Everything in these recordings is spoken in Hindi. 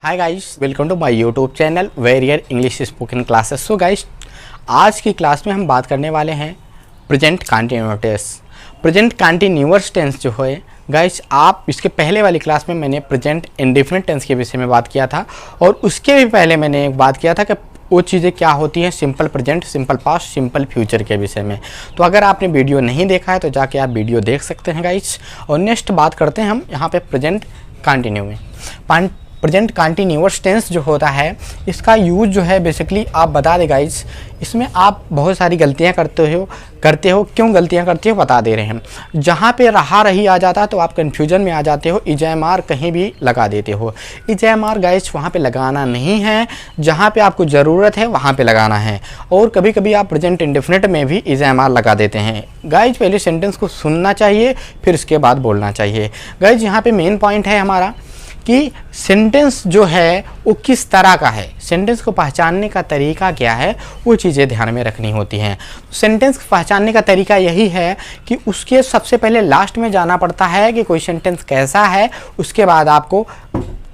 Hi guys, welcome to my YouTube channel warrior English spoken classes. So guys, आज की क्लास में हम बात करने वाले हैं present continuous tense. Present continuous tense जो है गाइस, आप इसके पहले वाली क्लास में मैंने प्रेजेंट इंडेफिनिट टेंस के विषय में बात किया था और उसके भी पहले मैंने एक बात किया था कि वो चीज़ें क्या होती हैं simple present, simple past, simple future के विषय में। तो अगर आपने वीडियो नहीं देखा है तो जाके आप वीडियो देख सकते हैं गाइस। और नेक्स्ट बात करते हैं हम यहाँ पे प्रेजेंट कंटिन्यू में। प्रेजेंट कंटिन्यूअस टेंस जो होता है इसका यूज जो है बेसिकली आप बता दे गाइस, इसमें आप बहुत सारी गलतियां करते हो। क्यों गलतियां करते हो बता दे रहे हैं। जहाँ पे रहा रही आ जाता है तो आप कंफ्यूजन में आ जाते हो, इजएमआर कहीं भी लगा देते हो। इजएमआर गाइस वहाँ पे लगाना नहीं है, जहाँ पे आपको ज़रूरत है वहाँ पे लगाना है। और कभी कभी आप प्रेजेंट इंडेफिनिट में भी इजएमआर लगा देते हैं। गाइस पहले सेंटेंस को सुनना चाहिए, फिर उसके बाद बोलना चाहिए। गाइस यहाँ पे मेन पॉइंट है हमारा कि सेंटेंस जो है वो किस तरह का है, सेंटेंस को पहचानने का तरीका क्या है, वो चीज़ें ध्यान में रखनी होती हैं। सेंटेंस को पहचानने का तरीका यही है कि उसके सबसे पहले लास्ट में जाना पड़ता है कि कोई सेंटेंस कैसा है, उसके बाद आपको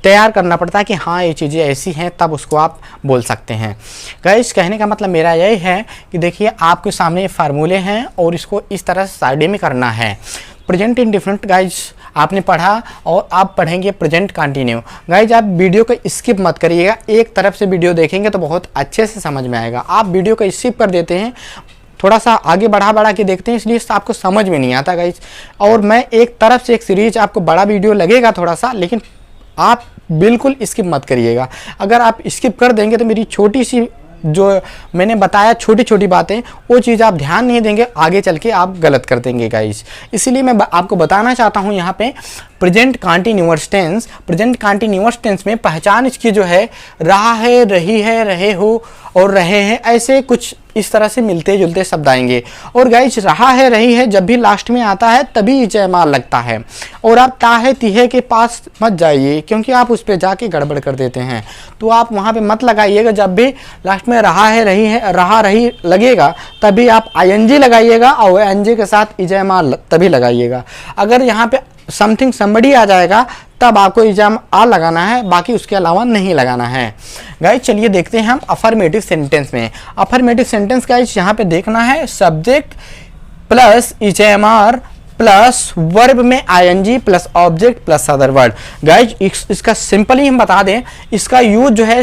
तैयार करना पड़ता है कि हाँ ये चीज़ें ऐसी हैं, तब उसको आप बोल सकते हैं। गाइस कहने का मतलब मेरा यही है कि देखिए आपके सामने फार्मूले हैं और इसको इस तरह से साइड में करना है। प्रेजेंट इंडेफिनिट गाइस आपने पढ़ा और आप पढ़ेंगे प्रेजेंट कंटिन्यू। गाइज आप वीडियो को स्किप मत करिएगा, एक तरफ से वीडियो देखेंगे तो बहुत अच्छे से समझ में आएगा। आप वीडियो को स्किप कर देते हैं, थोड़ा सा आगे बढ़ा के देखते हैं, इसलिए आपको समझ में नहीं आता गाइज। और मैं एक तरफ से एक सीरीज, आपको बड़ा वीडियो लगेगा थोड़ा सा, लेकिन आप बिल्कुल स्किप मत करिएगा। अगर आप स्किप कर देंगे तो मेरी छोटी सी जो मैंने बताया छोटी छोटी बातें, वो चीज़ आप ध्यान नहीं देंगे, आगे चल के आप गलत कर देंगे गाइस। इसीलिए मैं आपको बताना चाहता हूँ यहाँ पे present continuous tense. Present continuous tense में पहचान इसकी जो है रहा है, रही है, रहे हो और रहे हैं, ऐसे कुछ इस तरह से मिलते जुलते शब्द आएंगे। और गाइस रहा है, रही है जब भी लास्ट में आता है तभी इजएमआर लगता है। और आप ताहे तिहे के पास मत जाइए, क्योंकि आप उस पर जाके गड़बड़ कर देते हैं। तो आप वहाँ पे मत लगाइएगा। जब भी लास्ट में रहा है, रही है, रहा रही लगेगा तभी आप आईएनजी लगाइएगा और एनजी के साथ इजएमआर तभी लगाइएगा। अगर यहाँ पे समथिंग समबडी आ जाएगा तब आपको इजएमआर लगाना है, बाकी उसके अलावा नहीं लगाना है। गाइस चलिए देखते हैं हम अफर्मेटिव सेंटेंस में। अफर्मेटिव सेंटेंस गाइस यहाँ पे देखना है subject plus is am are plus verb में ING plus object plus other word. Guys इसका सिंपल ही हम बता दें, इसका यूज जो है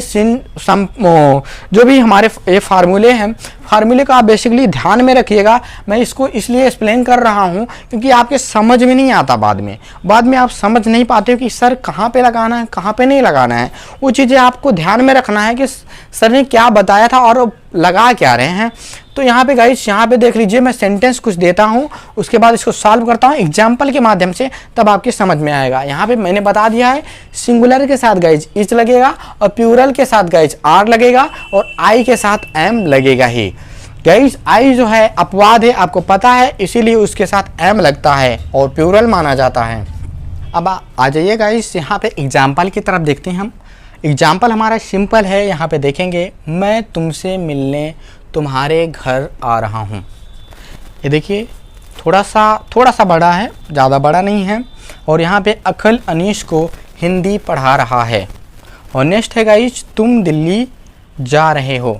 जो भी हमारे ये फार्मूले हैं, फार्मूले को आप बेसिकली ध्यान में रखिएगा। मैं इसको इसलिए एक्सप्लेन कर रहा हूँ क्योंकि आपके समझ में नहीं आता। बाद में आप समझ नहीं पाते हो कि सर कहाँ पे लगाना है, कहाँ पे नहीं लगाना है। वो चीज़ें आपको ध्यान में रखना है कि सर ने क्या बताया था और लगा क्या रहे हैं। तो यहाँ पे गाइस यहाँ पे देख लीजिए, मैं सेंटेंस कुछ देता हूँ, उसके बाद इसको सॉल्व करता हूँ एग्जाम्पल के माध्यम से, तब आपके समझ में आएगा। यहाँ पे मैंने बता दिया है सिंगुलर के साथ गाइस इच लगेगा और प्लूरल के साथ गाइस आर लगेगा और आई के साथ एम लगेगा ही। गाइस आई जो है अपवाद है, आपको पता है, इसीलिए उसके साथ एम लगता है और प्लूरल माना जाता है। अब आ जाइए गाइस यहाँ पे एग्जाम्पल की तरफ देखते हैं हम। एग्जाम्पल हमारा सिंपल है, यहाँ पे देखेंगे मैं तुमसे मिलने तुम्हारे घर आ रहा हूँ। ये देखिए थोड़ा सा बड़ा है, ज़्यादा बड़ा नहीं है। और यहाँ पे अखिल अनीश को हिंदी पढ़ा रहा है। और नेक्स्ट है गाइस तुम दिल्ली जा रहे हो।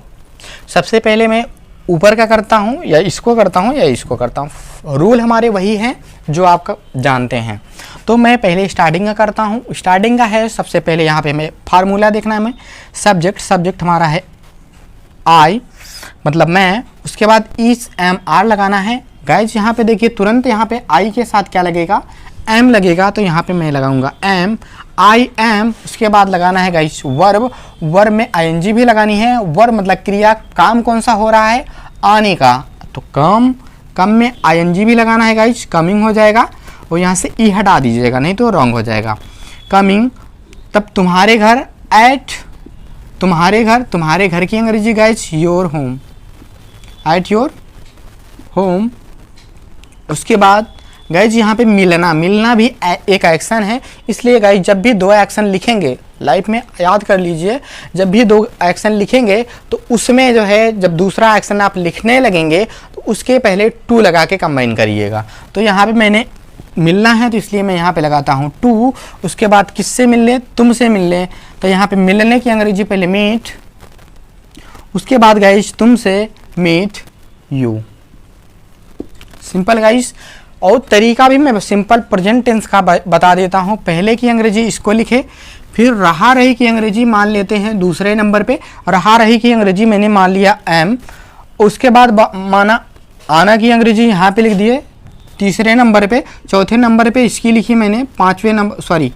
सबसे पहले मैं ऊपर का करता हूँ या इसको करता हूँ या इसको करता हूँ, रूल हमारे वही हैं जो आप जानते हैं। तो मैं पहले स्टार्टिंग का करता हूँ। स्टार्टिंग का है सबसे पहले यहाँ पे मैं फार्मूला देखना है, मैं सब्जेक्ट हमारा है आई मतलब मैं, उसके बाद इस एम आर लगाना है। गाइज यहाँ पे देखिए तुरंत यहाँ पे आई के साथ क्या लगेगा, एम लगेगा, तो यहाँ पे मैं लगाऊंगा एम, आई एम। उसके बाद लगाना है गाइज वर्ब में आईएनजी भी लगानी है। वर्ब मतलब क्रिया, काम कौन सा हो रहा है, आने का, तो कम में आईएनजी भी लगाना है गाइज, कमिंग हो जाएगा। और यहाँ से ई हटा दीजिएगा नहीं तो रॉन्ग हो जाएगा। कमिंग, तब तुम्हारे घर, एट तुम्हारे घर की अंग्रेजी guys your home, at your home. उसके बाद गाइज यहाँ पे मिलना भी एक एक्शन है, इसलिए गाइज जब भी दो एक्शन लिखेंगे लाइफ में याद कर लीजिए, जब भी दो एक्शन लिखेंगे तो उसमें जो है जब दूसरा एक्शन आप लिखने लगेंगे तो उसके पहले टू लगा के कंबाइन करिएगा। तो यहाँ पे मैंने मिलना है तो इसलिए मैं यहाँ पे लगाता हूँ टू। उसके बाद किससे मिल ले, तुमसे मिल ले, तो यहाँ पे मिलने की अंग्रेजी पहले मीट, उसके बाद गाइस तुमसे मीट यू। Simple guys. और तरीका भी मैं सिंपल प्रेजेंट टेंस का बता देता हूँ। पहले की अंग्रेजी इसको लिखे, फिर रहा रही की अंग्रेजी मान लेते हैं दूसरे नंबर पे। रहा रही की अंग्रेजी मैंने मान लिया एम, उसके बाद माना आना की अंग्रेजी यहाँ पे लिख दिए तीसरे नंबर पे। चौथे नंबर पे इसकी लिखी मैंने, पाँचवें नंबर सॉरी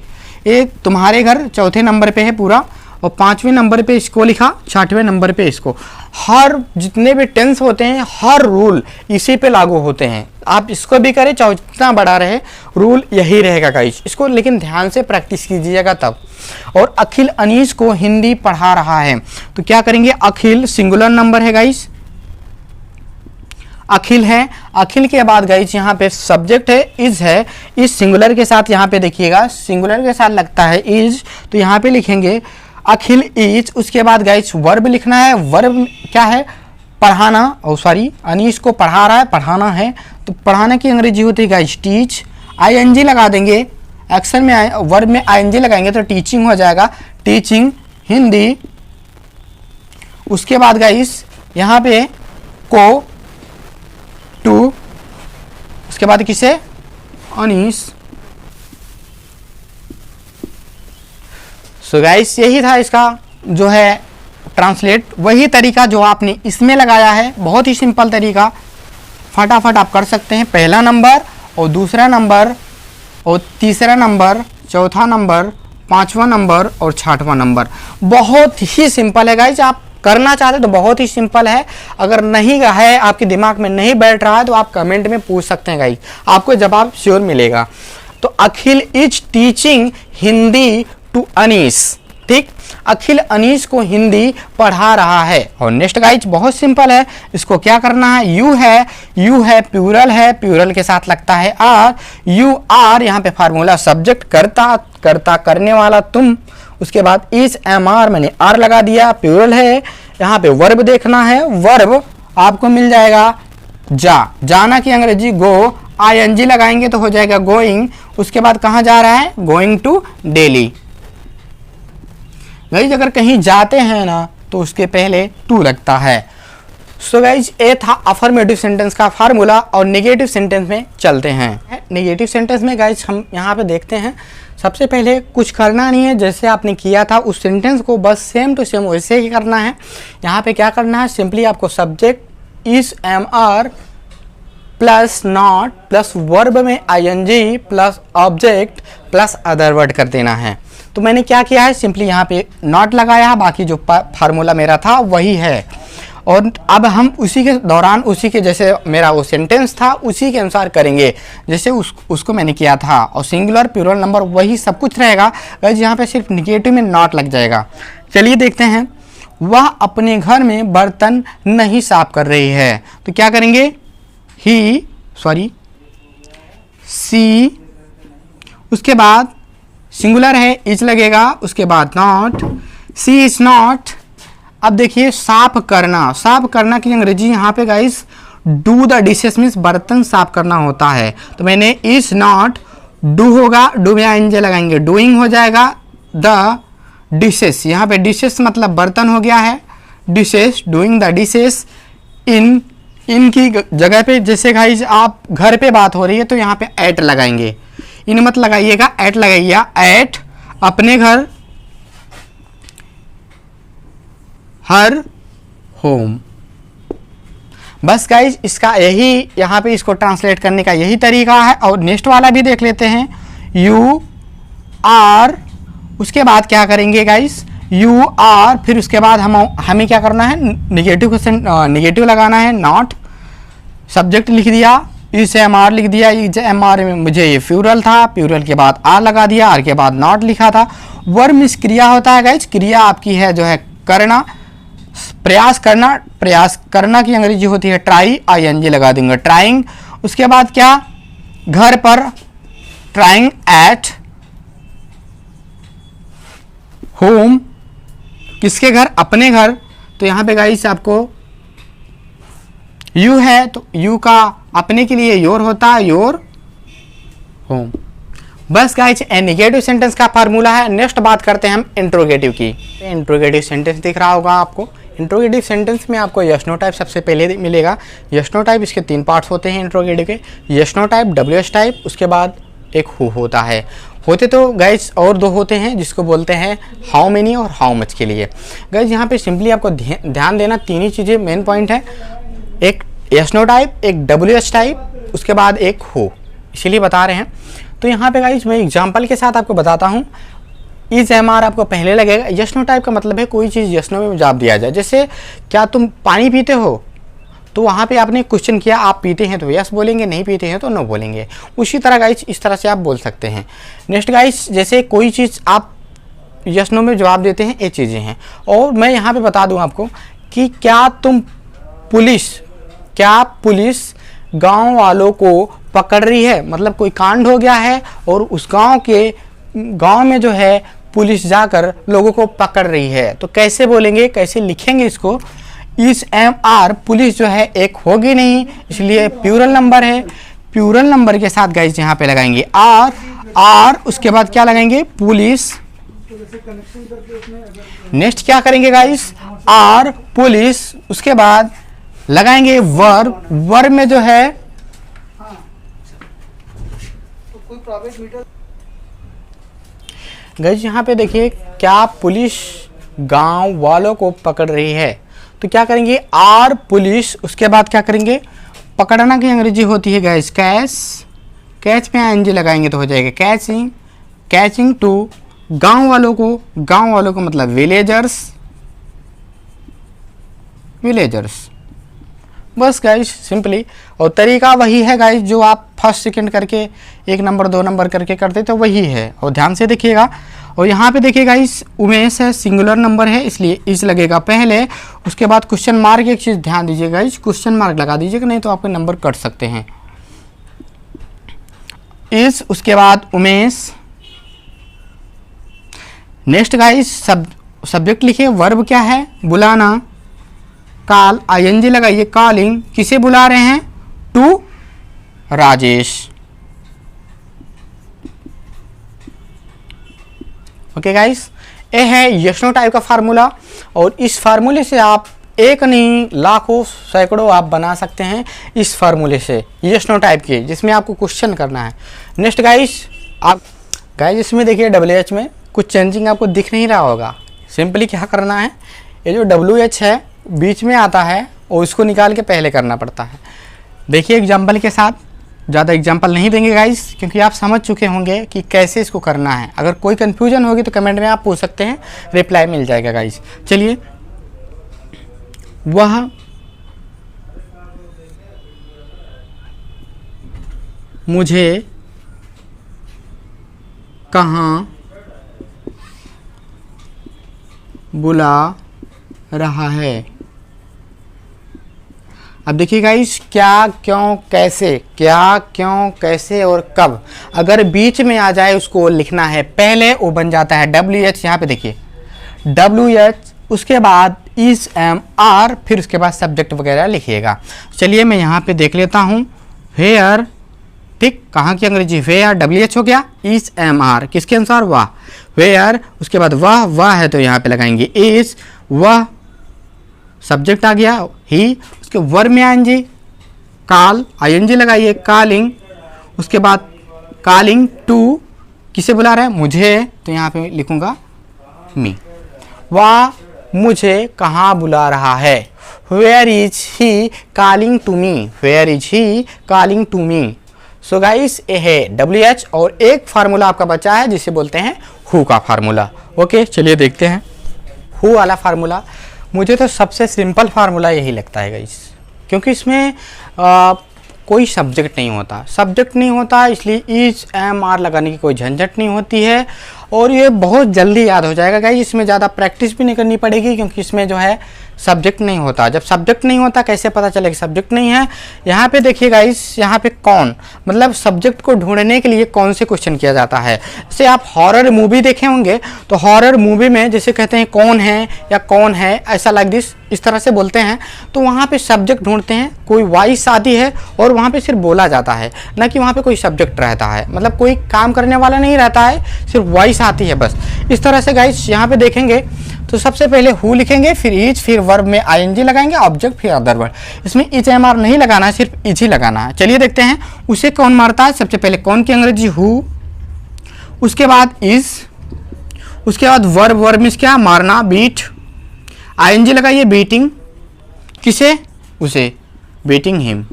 ये तुम्हारे घर चौथे नंबर पे है पूरा, और पाँचवें नंबर पे इसको लिखा, छठवें नंबर पे इसको। हर जितने भी टेंस होते हैं हर रूल इसी पे लागू होते हैं। आप इसको भी करें चाहे जितना बड़ा रहे, रूल यही रहेगा गाइस। इसको लेकिन ध्यान से प्रैक्टिस कीजिएगा तब। और अखिल अनीस को हिंदी पढ़ा रहा है, तो क्या करेंगे, अखिल सिंगुलर नंबर है गाइस, अखिल है। अखिल के बाद गाइस यहाँ पे सब्जेक्ट है, इज है। इज सिंगुलर के साथ यहाँ पे देखिएगा, सिंगुलर के साथ लगता है इज, तो यहाँ पे लिखेंगे अखिल इज। उसके बाद गाइस वर्ब लिखना है। वर्ब क्या है, पढ़ाना, और सॉरी अनीस को पढ़ा रहा है, पढ़ाना है, तो पढ़ाना की अंग्रेजी होती है गाइस टीच। आईएनजी लगा देंगे, एक्शन में वर्ब में आईएनजी लगाएंगे तो टीचिंग हो जाएगा, टीचिंग हिंदी। उसके बाद गाइस यहाँ पे को, टू, उसके बाद किसे, अनीस। सो गाइस यही था इसका जो है ट्रांसलेट। वही तरीका जो आपने इसमें लगाया है, बहुत ही सिंपल तरीका, फटाफट आप कर सकते हैं। पहला नंबर और दूसरा नंबर और तीसरा नंबर, चौथा नंबर, पांचवा नंबर और छठवां नंबर। बहुत ही सिंपल है गाइस। आप करना चाहते तो बहुत ही सिंपल है। अगर नहीं है, आपके दिमाग में नहीं बैठ रहा है, तो आप कमेंट में पूछ सकते हैं गाइस, आपको जवाब श्योर मिलेगा। तो Akhil is teaching Hindi to Anees, ठीक। अखिल अनीस को हिंदी पढ़ा रहा है। और नेक्स्ट गाइस बहुत सिंपल है, इसको क्या करना है, यू है, यू है प्लूरल है, प्लूरल के साथ लगता है आर, यू आर। यहाँ पे फार्मूला सब्जेक्ट करता, करता करने वाला तुम, उसके बाद इज एम आर मैंने आर लगा दिया, प्लूरल है। यहाँ पे वर्ब देखना है, वर्ब आपको मिल जाएगा जा, जाना की अंग्रेजी गो, आईएनजी लगाएंगे तो हो जाएगा गोइंग। उसके बाद कहाँ जा रहा है, गोइंग टू दिल्ली। गाइज अगर कहीं जाते हैं ना तो उसके पहले टू लगता है। सो गाइज ये था अफर्मेटिव सेंटेंस का फार्मूला। और नेगेटिव सेंटेंस में चलते हैं। नेगेटिव सेंटेंस में गाइज हम यहाँ पे देखते हैं, सबसे पहले कुछ करना नहीं है, जैसे आपने किया था उस सेंटेंस को बस सेम टू सेम वैसे ही करना है। यहाँ पे क्या करना है, सिंपली आपको subject is am are plus not plus verb में ING plus object plus other word कर देना है। तो मैंने क्या किया है, सिंपली यहाँ पे नॉट लगाया है, बाकी जो फार्मूला मेरा था वही है। और अब हम उसी के दौरान, उसी के जैसे मेरा वो सेंटेंस था उसी के अनुसार करेंगे जैसे उसको मैंने किया था। और सिंगुलर प्लूरल नंबर वही सब कुछ रहेगा, गाइस यहाँ पे सिर्फ निगेटिव में नॉट लग जाएगा। चलिए देखते हैं, वह अपने घर में बर्तन नहीं साफ कर रही है, तो क्या करेंगे, ही सॉरी सी, उसके बाद सिंगुलर है इज लगेगा, उसके बाद नॉट, सी इज नॉट। अब देखिए साफ करना, साफ करना की अंग्रेजी यहाँ पे guys do the dishes means बर्तन साफ करना होता है। तो मैंने इज नॉट, डू होगा, डू में आईएनजी लगाएंगे, डूइंग हो जाएगा, द डिशेस, यहाँ पे डिशेस मतलब बर्तन हो गया है, डिशेस, डूइंग द डिशेस। इन की जगह पे जैसे गाइस आप घर पे बात हो रही है तो यहाँ पे एट लगाएंगे, इन मत लगाइएगा, एट लगाइएगा, एट अपने घर, हर होम। बस गाइज इसका यही यहाँ पे इसको ट्रांसलेट करने का यही तरीका है। और नेक्स्ट वाला भी देख लेते हैं, यू आर, उसके बाद क्या करेंगे गाइज, यू आर, फिर उसके बाद हमें क्या करना है, निगेटिव लगाना है, नॉट, सब्जेक्ट लिख दिया, इस एम आर लिख दिया, इस एम आर में मुझे ये प्लूरल था, प्लूरल के बाद आर लगा दिया, आर के बाद नॉट लिखा था। वर्ब मीन्स क्रिया होता है गाइज, क्रिया आपकी है जो है करना, प्रयास करना, प्रयास करना की अंग्रेजी होती है ट्राई, आईएनजी लगा देंगे, ट्राइंग। उसके बाद क्या, घर पर, ट्राइंग एट, होम किसके घर, अपने घर। तो यहाँ पे गाइस आपको यू है तो यू का अपने के लिए योर होता है, योर होम। बस गाइस ए नेगेटिव सेंटेंस का फार्मूला है। नेक्स्ट बात करते हैं हम इंट्रोगेटिव की। इंट्रोगेटिव सेंटेंस दिख रहा होगा आपको। इंट्रोगेटिव सेंटेंस में आपको यस नो टाइप सबसे पहले मिलेगा। यस नो टाइप इसके 3 पार्ट्स होते हैं इंट्रोगेटिव के, yes no type, W type, उसके बाद एक हु होता है। होते तो गाइस और 2 होते हैं जिसको बोलते हैं हाउ मेनी और हाउ मच के लिए। गाइस यहाँ पे सिंपली आपको ध्यान देना 3 ही चीज़ें मेन पॉइंट है, एक यस नो टाइप, एक डब्ल्यू टाइप, उसके बाद एक हु, इसीलिए बता रहे हैं। तो यहाँ पे गाइस मैं एग्जांपल के साथ आपको बताता हूँ। इज एम आर आपको पहले लगेगा। यस नो टाइप का मतलब है कोई चीज़ यस नो में जवाब दिया जाए। जैसे क्या तुम पानी पीते हो, तो वहाँ पे आपने क्वेश्चन किया आप पीते हैं तो यस बोलेंगे, नहीं पीते हैं तो नो बोलेंगे। उसी तरह गाइस इस तरह से आप बोल सकते हैं। नेक्स्ट गाइस जैसे कोई चीज़ आप यस नो में जवाब देते हैं, ये चीज़ें हैं। और मैं यहाँ पे बता दूँ आपको कि क्या पुलिस गांव वालों को पकड़ रही है, मतलब कोई कांड हो गया है और उस गांव में जो है पुलिस जाकर लोगों को पकड़ रही है, तो कैसे बोलेंगे, कैसे लिखेंगे इसको। इस एम आर पुलिस जो है एक होगी नहीं, इसलिए प्लूरल नंबर है। प्लूरल नंबर के साथ गाइस यहाँ पे लगाएंगे आर, उसके बाद क्या लगाएंगे पुलिस। नेक्स्ट क्या करेंगे गाइस, आर पुलिस, उसके बाद लगाएंगे वर्ब में जो है गाइस यहाँ पे देखिए क्या पुलिस गांव वालों को पकड़ रही है, तो क्या करेंगे आर पुलिस, उसके बाद क्या करेंगे, पकड़ना की अंग्रेजी होती है गाइस कैच में एनजी लगाएंगे तो हो जाएगा कैचिंग टू गांव वालों को मतलब विलेजर्स। बस गाइस सिंपली, और तरीका वही है गाइस जो आप फर्स्ट सेकंड करके 1 नंबर 2 नंबर करके करते तो वही है। और ध्यान से देखिएगा, और यहाँ पे देखिए गाइस उमेश है, सिंगुलर नंबर है इसलिए इस लगेगा पहले, उसके बाद क्वेश्चन मार्क। एक चीज़ ध्यान दीजिएगा गाइस, क्वेश्चन मार्क लगा दीजिएगा नहीं तो आपके नंबर कट सकते हैं। इस उसके बाद उमेश। नेक्स्ट गाइस सब्जेक्ट लिखिए, वर्ब क्या है बुलाना, कॉल आईएनजी लगाइए, कॉलिंग, किसे बुला रहे हैं, टू राजेश। ओके गाइस, ये है यस नो टाइप का फार्मूला, और इस फार्मूले से आप एक नहीं लाखों सैकड़ों आप बना सकते हैं इस फार्मूले से यस नो टाइप के, जिसमें आपको क्वेश्चन करना है। नेक्स्ट गाइस इसमें देखिए WH में कुछ चेंजिंग आपको दिख नहीं रहा होगा। सिंपली क्या करना है, ये जो WH है बीच में आता है और इसको निकाल के पहले करना पड़ता है। देखिए एग्जाम्पल के साथ, ज़्यादा एग्जाम्पल नहीं देंगे गाइस क्योंकि आप समझ चुके होंगे कि कैसे इसको करना है। अगर कोई कन्फ्यूजन होगी तो कमेंट में आप पूछ सकते हैं, रिप्लाई मिल जाएगा गाइस। चलिए, वह मुझे कहाँ बुला रहा है। अब देखिए गाइस क्या क्यों कैसे और कब अगर बीच में आ जाए उसको लिखना है, पहले वो बन जाता है WH। यहाँ पे देखिए WH, उसके बाद इस एम आर, फिर उसके बाद सब्जेक्ट वगैरह लिखिएगा। चलिए मैं यहाँ पे देख लेता हूँ, वेयर, ठीक, कहाँ की अंग्रेजी, वेयर WH हो गया, इस एम आर किसके अनुसार, वाह, वेयर, उसके बाद वाह है तो यहाँ पे लगाएंगे इस, वह सब्जेक्ट आ गया, ही, उसके वर्ब में आएंगे कॉल आईएनजी लगाइए, कॉलिंग, उसके बाद कॉलिंग टू, किसे बुला रहा है, मुझे, तो यहाँ पे लिखूंगा मी। वह मुझे कहाँ बुला रहा है, where is he calling to me, where is he calling to me. So guys ये है WH, और एक फार्मूला आपका बचा है जिसे बोलते हैं हु का फार्मूला। ओके चलिए देखते हैं हु वाला फार्मूला। मुझे तो सबसे सिंपल फार्मूला यही लगता है गाइस, क्योंकि इसमें कोई सब्जेक्ट नहीं होता, इसलिए इज एम आर लगाने की कोई झंझट नहीं होती है, और ये बहुत जल्दी याद हो जाएगा गाइस। इसमें ज़्यादा प्रैक्टिस भी नहीं करनी पड़ेगी क्योंकि इसमें जो है सब्जेक्ट नहीं होता। जब सब्जेक्ट नहीं होता कैसे पता चलेगा सब्जेक्ट नहीं है? यहाँ पे देखिए गाइस, यहाँ पे कौन, मतलब सब्जेक्ट को ढूंढने के लिए कौन से क्वेश्चन किया जाता है। जैसे आप हॉरर मूवी देखे होंगे तो हॉरर मूवी में जैसे कहते हैं कौन है या कौन है, ऐसा लाइक दिस, इस तरह से बोलते हैं। तो वहाँ पे सब्जेक्ट ढूंढते हैं, कोई वॉइस आती है और वहाँ पे सिर्फ बोला जाता है, ना कि वहाँ पे कोई सब्जेक्ट रहता है, मतलब कोई काम करने वाला नहीं रहता है, सिर्फ वॉइस आती है बस। इस तरह से गाइस यहाँ पे देखेंगे तो सबसे पहले हु लिखेंगे, फिर इज, फिर वर्ब में आईएनजी लगाएंगे, ऑब्जेक्ट, फिर अदर वर्ड। इसमें इच एम आर नहीं लगाना है, सिर्फ इज ही लगाना है। चलिए देखते हैं उसे कौन मारता है। सबसे पहले कौन की अंग्रेजी हु, उसके बाद इज, उसके बाद वर्ब, वर्ब मीन्स क्या, मारना, बीट, आईएनजी लगाइए, बीटिंग, किसे, उसे, बीटिंग हिम।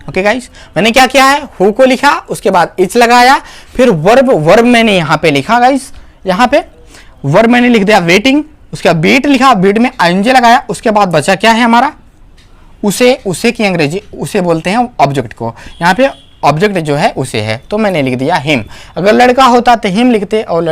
ओके गाइस, मैंने क्या किया है, हु को लिखा, उसके बाद इच लगाया, फिर वर्ब, वर्ब मैंने यहाँ पे लिखा गाइस, यहाँ पे वर्ब मैंने लिख दिया वेटिंग, उसके बाद बीट लिखा, बीट में आईएनजी लगाया, उसके बाद बचा क्या है हमारा, उसे। उसे की अंग्रेजी उसे बोलते हैं ऑब्जेक्ट को, यहाँ पे ऑब्जेक्ट जो है उसे है, तो मैंने लिख दिया हिम। अगर लड़का होता तो हिम लिखते और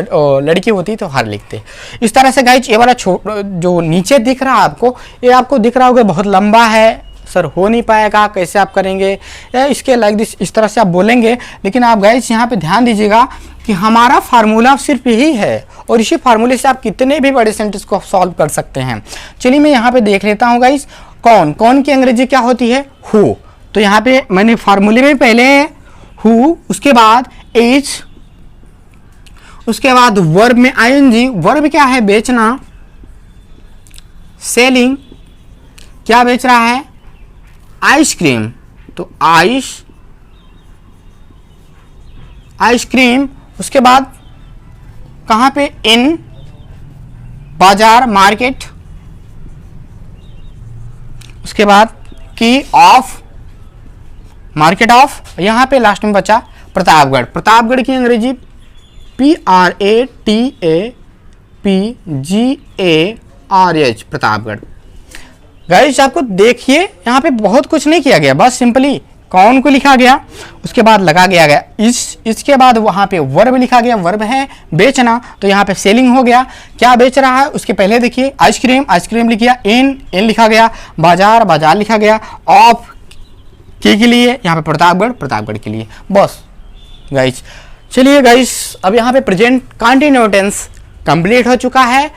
लड़की होती तो हर लिखते। इस तरह से गाइस ये वाला जो नीचे दिख रहा है आपको, ये आपको दिख रहा होगा बहुत लंबा है, सर हो नहीं पाएगा, कैसे आप करेंगे, या इसके लाइक दिस, इस तरह से आप बोलेंगे। लेकिन आप गाइस यहाँ पे ध्यान दीजिएगा कि हमारा फार्मूला सिर्फ यही है और इसी फार्मूले से आप कितने भी बड़े सेंटेंस को सॉल्व कर सकते हैं। चलिए मैं यहाँ पे देख लेता हूँ गाइस, कौन, कौन की अंग्रेजी क्या होती है, हु। तो यहाँ पे मैंने फार्मूले में पहले हु, उसके बाद इज, उसके बाद वर्ब में आईएनजी, वर्ब क्या है, बेचना, सेलिंग, क्या बेच रहा है, आइसक्रीम, तो आइसक्रीम। उसके बाद कहाँ पे, इन, बाजार, मार्केट, उसके बाद की, ऑफ, मार्केट ऑफ। यहाँ पे लास्ट में बचा प्रतापगढ़। प्रतापगढ़ की अंग्रेजी PRATAPGARH, प्रतापगढ़। गाइस आपको देखिए यहाँ पे बहुत कुछ नहीं किया गया, बस सिंपली कौन को लिखा गया, उसके बाद लगा गया गया इसके बाद वहाँ पे वर्ब लिखा गया, वर्ब है बेचना, तो यहाँ पे सेलिंग हो गया, क्या बेच रहा है, उसके पहले देखिए आइसक्रीम, आइसक्रीम लिख गया, इन लिखा गया, बाजार, बाजार लिखा गया, ऑफ के लिए, यहाँ पे प्रतापगढ़, प्रतापगढ़ के लिए, बस गाइस। चलिए गाइस अब यहाँ पे प्रेजेंट कंटिन्यूअस टेंस कंप्लीट हो चुका है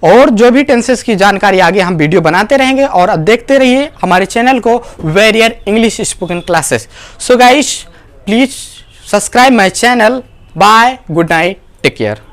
और जो भी टेंसेस की जानकारी आगे हम वीडियो बनाते रहेंगे और अब देखते रहिए हमारे चैनल को warrior English spoken classes. So guys please subscribe my channel. Bye, good night, take care.